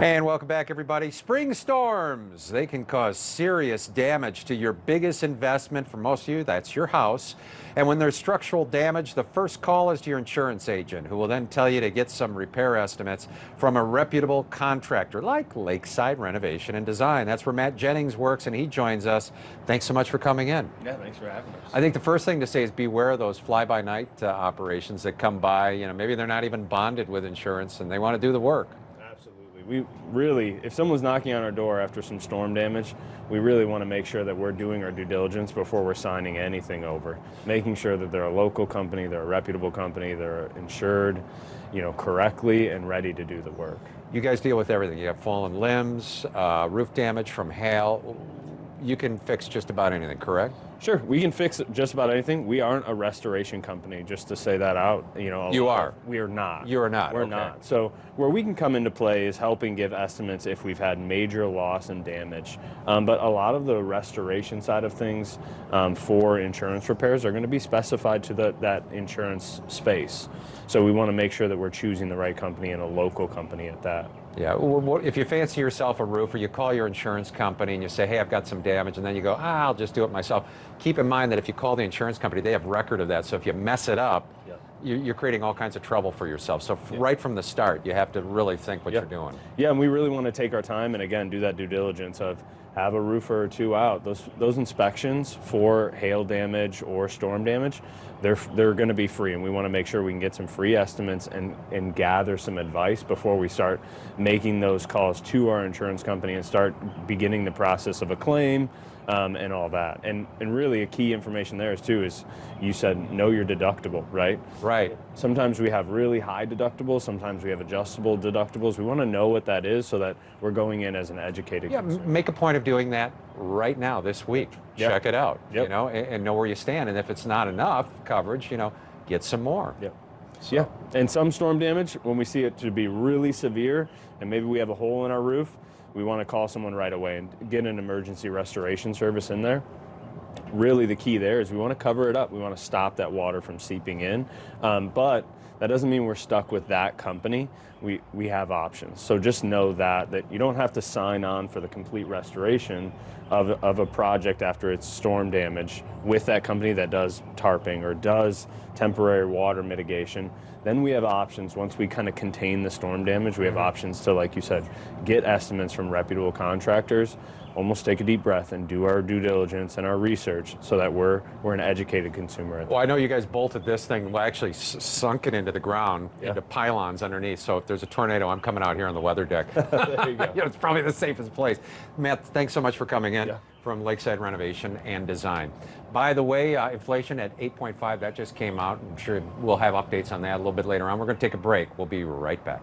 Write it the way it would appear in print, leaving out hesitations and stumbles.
And welcome back, everybody. Spring storms, they can cause serious damage to your biggest investment. For most of you, that's your house. And when there's structural damage, the first call is to your insurance agent, who will then tell you to get some repair estimates from a reputable contractor like Lakeside Renovation and Design. That's where Matt Jennings works, and he joins us. Thanks so much for coming in. Yeah, thanks for having us. I think the first thing to say is beware of those fly-by-night operations that come by. You know, maybe they're not even bonded with insurance, and they want to do the work. We really, if someone's knocking on our door after some storm damage, we really want to make sure that we're doing our due diligence before we're signing anything over. Making sure that they're a local company, they're a reputable company, they're insured, correctly and ready to do the work. You guys deal with everything. You have fallen limbs, roof damage from hail. You can fix just about anything, correct? Sure, we can fix just about anything. We aren't a restoration company, just to say that out. You are. We are not. You are not. We're okay. not. So where we can come into play is helping give estimates if we've had major loss and damage. But a lot of the restoration side of things for insurance repairs are going to be specified to that insurance space. So we want to make sure that we're choosing the right company and a local company at that. Yeah, if you fancy yourself a roofer, you call your insurance company and you say, hey, I've got some damage, and then you go, I'll just do it myself. Keep in mind that if you call the insurance company, they have record of that. So if you mess it up, you're creating all kinds of trouble for yourself. So right from the start, you have to really think what you're doing. Yeah, and we really want to take our time and, again, do that due diligence of have a roofer or two out. Those inspections for hail damage or storm damage, they're going to be free, and we want to make sure we can get some free estimates and gather some advice before we start making those calls to our insurance company and start beginning the process of a claim and all that. And really a key information there is you said know your deductible, right? Right. Sometimes we have really high deductibles, sometimes we have adjustable deductibles. We want to know what that is so that we're going in as an educated consumer. Make a point of doing that right now, this week. Check it out, and know where you stand. And if it's not enough coverage, get some more. Yeah, and some storm damage, when we see it to be really severe and maybe we have a hole in our roof, we want to call someone right away and get an emergency restoration service in there. Really the key there is we want to cover it up. We want to stop that water from seeping in. But that doesn't mean we're stuck with that company. We have options. So just know that you don't have to sign on for the complete restoration of a project after it's storm damage with that company that does tarping or does temporary water mitigation. Then we have options. Once we kind of contain the storm damage, we have options to, like you said, get estimates from reputable contractors, almost take a deep breath and do our due diligence and our research so that we're an educated consumer. Well, I know you guys bolted this thing, actually sunk it into the ground, into pylons underneath. So if there's a tornado, I'm coming out here on the weather deck. There you go. It's probably the safest place. Matt, thanks so much for coming in from Lakeside Renovation and Design. By the way, inflation at 8.5, that just came out. I'm sure we'll have updates on that a little bit later on. We're going to take a break. We'll be right back.